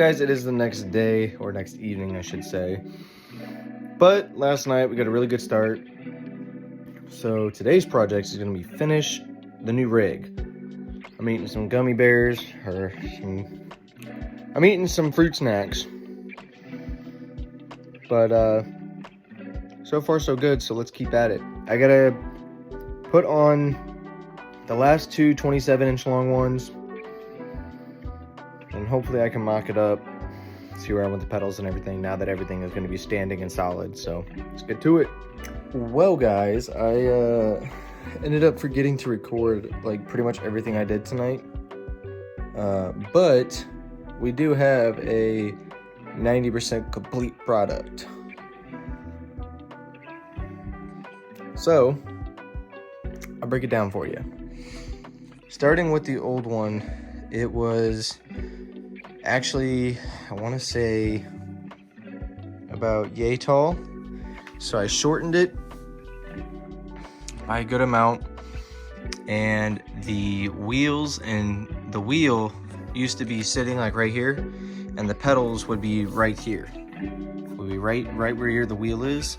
guys, it is the next day, or next evening I should say. But last night we got a really good start. So today's project is going to be finish the new rig. I'm eating some gummy bears, I'm eating some fruit snacks. But so far so good, so let's keep at it. I gotta put on the last two 27-inch long ones. And hopefully I can mock it up, see where I want the pedals and everything now that everything is going to be standing and solid. So let's get to it. Well guys, I ended up forgetting to record like pretty much everything I did tonight. But we do have a 90% complete product. So I'll break it down for you. Starting with the old one, it was actually, I want to say about yay tall. So I shortened it by a good amount, and the wheels and the wheel used to be sitting like right here, and the pedals would be right here. Would be right where the wheel is.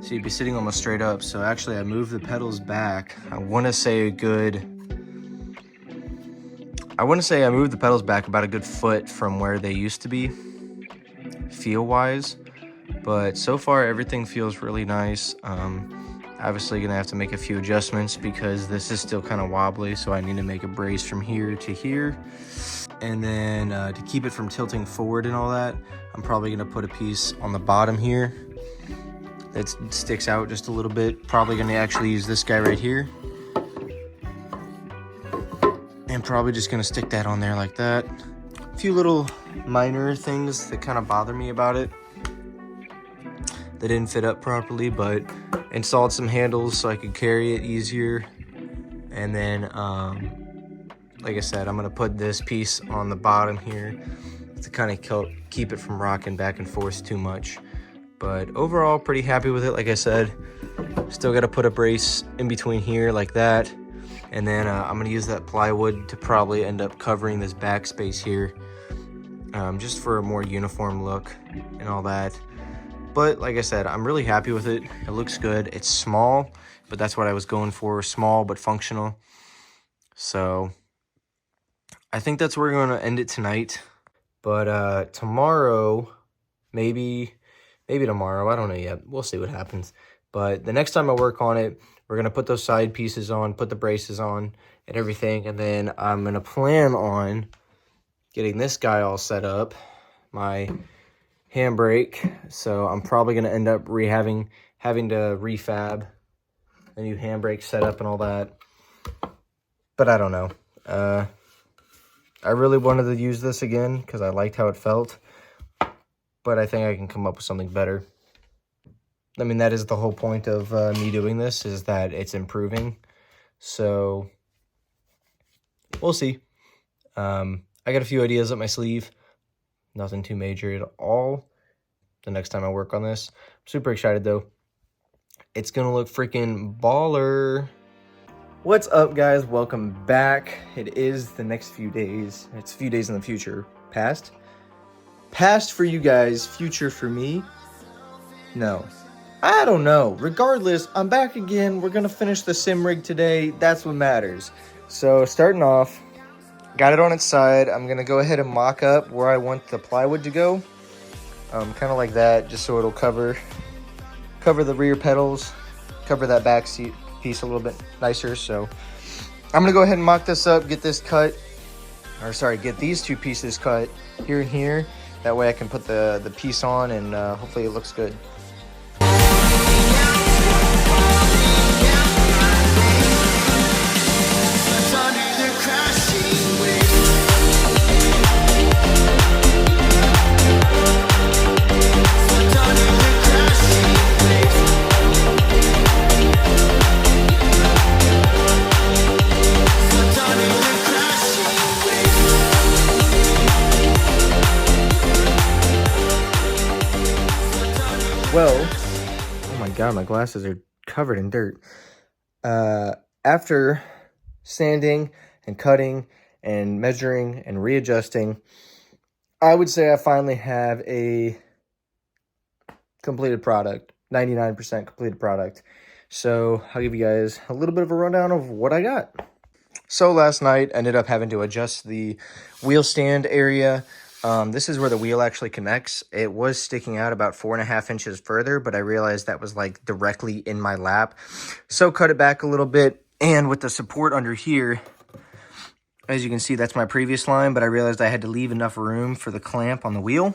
So you'd be sitting almost straight up. So actually I moved the pedals back. I want to say I moved the pedals back about a good foot from where they used to be, feel-wise. But so far, everything feels really nice. Obviously gonna have to make a few adjustments because this is still kind of wobbly, so I need to make a brace from here to here. And then to keep it from tilting forward and all that, I'm probably gonna put a piece on the bottom here that sticks out just a little bit. Probably gonna actually use this guy right here. And probably just gonna stick that on there like that. A few little minor things that kind of bother me about it. They didn't fit up properly, but installed some handles so I could carry it easier. And then, like I said, I'm gonna put this piece on the bottom here to kind of keep it from rocking back and forth too much. But overall, pretty happy with it. Like I said, still gotta put a brace in between here like that. And then I'm gonna use that plywood to probably end up covering this backspace here, just for a more uniform look and all that. But like I said, I'm really happy with it. It looks good. It's small, but that's what I was going for. Small, but functional. So I think that's where we're gonna end it tonight. But tomorrow, maybe tomorrow, I don't know yet. We'll see what happens. But the next time I work on it, we're going to put those side pieces on, put the braces on and everything. And then I'm going to plan on getting this guy all set up, my handbrake. So I'm probably going to end up having to refab a new handbrake setup and all that. But I don't know. I really wanted to use this again because I liked how it felt. But I think I can come up with something better. I mean, that is the whole point of me doing this, is that it's improving. So we'll see. I got a few ideas up my sleeve. Nothing too major at all. The next time I work on this. I'm super excited though. It's gonna look freaking baller. What's up guys? Welcome back. It is the next few days. It's a few days in the future. Past for you guys, future for me. No. I don't know. Regardless, I'm back again. We're going to finish the sim rig today. That's what matters. So starting off, got it on its side. I'm going to go ahead and mock up where I want the plywood to go. Kind of like that, just so it'll cover the rear pedals, cover that back seat piece a little bit nicer. So I'm going to go ahead and mock this up, get this cut, or sorry, get these two pieces cut here and here. That way I can put the piece on and hopefully it looks good. Well, oh my god, my glasses are covered in dirt. After sanding and cutting and measuring and readjusting, I would say I finally have a completed product, 99% completed product. So I'll give you guys a little bit of a rundown of what I got. So last night, ended up having to adjust the wheel stand area. This is where the wheel actually connects. It was sticking out about 4.5 inches further, but I realized that was like directly in my lap. So cut it back a little bit. And with the support under here, as you can see, that's my previous line, but I realized I had to leave enough room for the clamp on the wheel.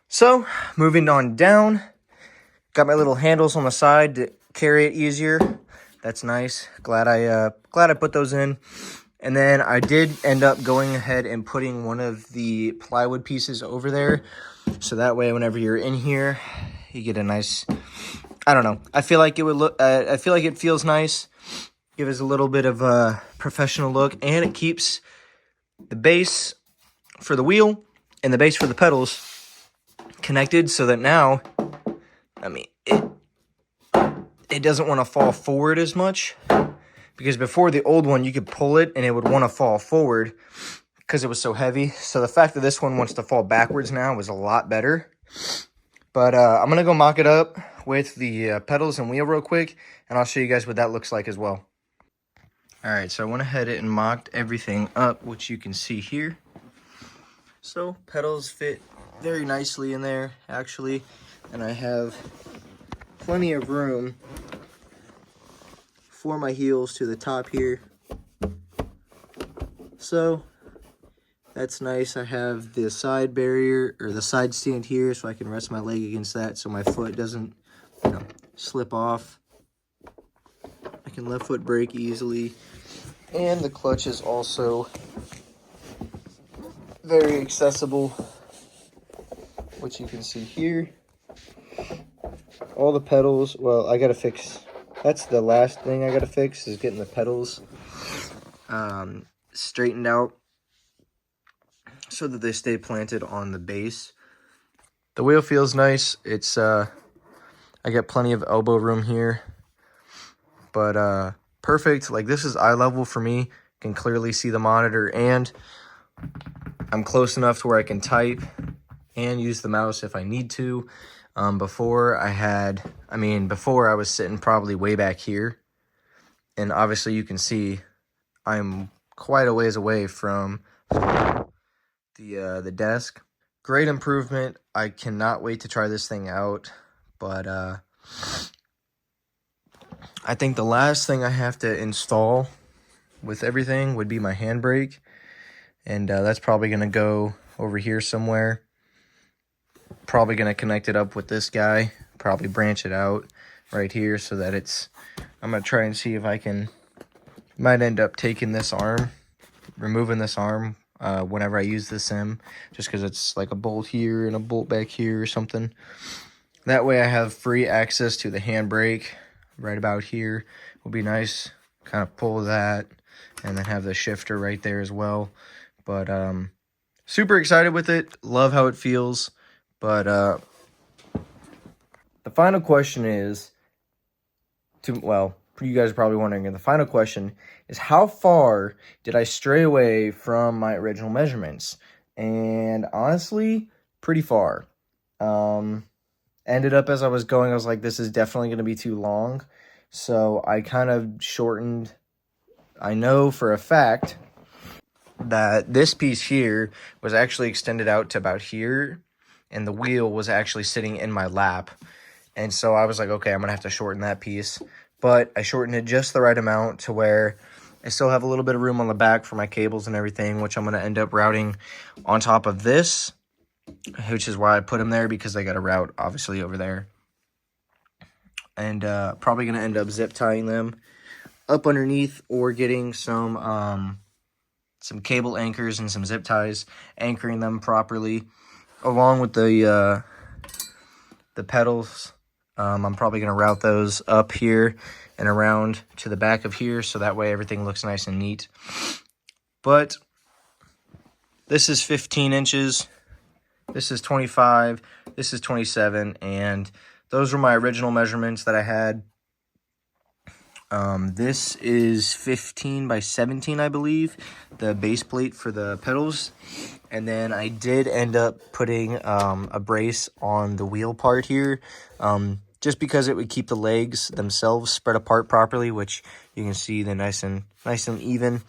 So moving on down, got my little handles on the side to carry it easier. That's nice. Glad I put those in. And then I did end up going ahead and putting one of the plywood pieces over there. So that way, whenever you're in here, you get a nice, I don't know. I feel like it would look, I feel like it feels nice. Give us a little bit of a professional look. And it keeps the base for the wheel and the base for the pedals connected so that now, I mean, it doesn't want to fall forward as much, because before the old one, you could pull it and it would want to fall forward because it was so heavy. So the fact that this one wants to fall backwards now was a lot better. But I'm going to go mock it up with the pedals and wheel real quick, and I'll show you guys what that looks like as well. All right, so I went ahead and mocked everything up, which you can see here. So pedals fit very nicely in there, actually, and I have plenty of room for my heels to the top here. So that's nice. I have the side barrier, or the side stand here, so I can rest my leg against that so my foot doesn't, slip off. I can left foot brake easily. And the clutch is also very accessible, which you can see here. All the pedals, well, I gotta fix, that's the last thing I gotta fix, is getting the pedals straightened out so that they stay planted on the base. The wheel feels nice. It's I got plenty of elbow room here, but perfect. Like, this is eye level for me. Can clearly see the monitor, and I'm close enough to where I can type and use the mouse if I need to. Before I was sitting probably way back here, and obviously you can see I'm quite a ways away from the desk. Great improvement. I cannot wait to try this thing out, but I think the last thing I have to install with everything would be my handbrake, and that's probably going to go over here somewhere. Probably going to connect it up with this guy, probably branch it out right here so that it's, I'm going to try and see if I can, might end up taking this arm, removing this arm whenever I use the sim, just because it's like a bolt here and a bolt back here or something. That way I have free access to the handbrake right about here. Will be nice, kind of pull that and then have the shifter right there as well. But super excited with it, love how it feels. But the final question is, you guys are probably wondering, and the final question is, how far did I stray away from my original measurements? And honestly, pretty far. Ended up, as I was going, I was like, this is definitely going to be too long. So I kind of shortened. I know for a fact that this piece here was actually extended out to about here, and the wheel was actually sitting in my lap. And so I was like, okay, I'm going to have to shorten that piece. But I shortened it just the right amount to where I still have a little bit of room on the back for my cables and everything, which I'm going to end up routing on top of this, which is why I put them there, because I got a route obviously over there. And probably going to end up zip tying them up underneath, or getting some cable anchors and some zip ties, anchoring them properly, along with the pedals. I'm probably going to route those up here and around to the back of here, so that way everything looks nice and neat. But this is 15 inches, this is 25, this is 27, and those were my original measurements that I had. This is 15 by 17, I believe, the base plate for the pedals. And then I did end up putting a brace on the wheel part here, just because it would keep the legs themselves spread apart properly, which you can see they're nice and even.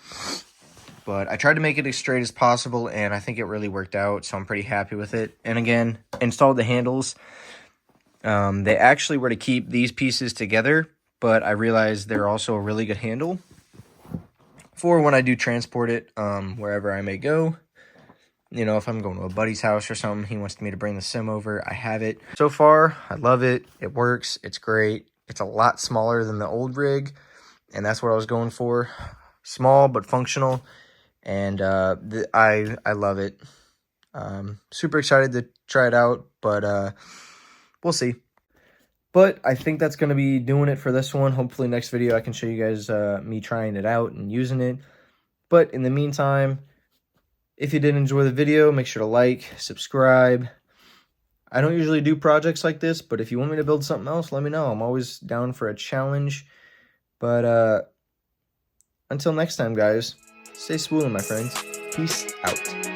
But I tried to make it as straight as possible, and I think it really worked out, so I'm pretty happy with it. And again, installed the handles. They actually were to keep these pieces together, but I realized they're also a really good handle for when I do transport it wherever I may go. You know, if I'm going to a buddy's house or something, he wants me to bring the sim over, I have it. So far, I love it. It works. It's great. It's a lot smaller than the old rig, and that's what I was going for. Small but functional, and I love it. Super excited to try it out, but we'll see. But I think that's going to be doing it for this one. Hopefully next video I can show you guys me trying it out and using it. But in the meantime, if you did enjoy the video, make sure to like, subscribe. I don't usually do projects like this, but if you want me to build something else, let me know. I'm always down for a challenge. But until next time, guys, stay spoolin', my friends. Peace out.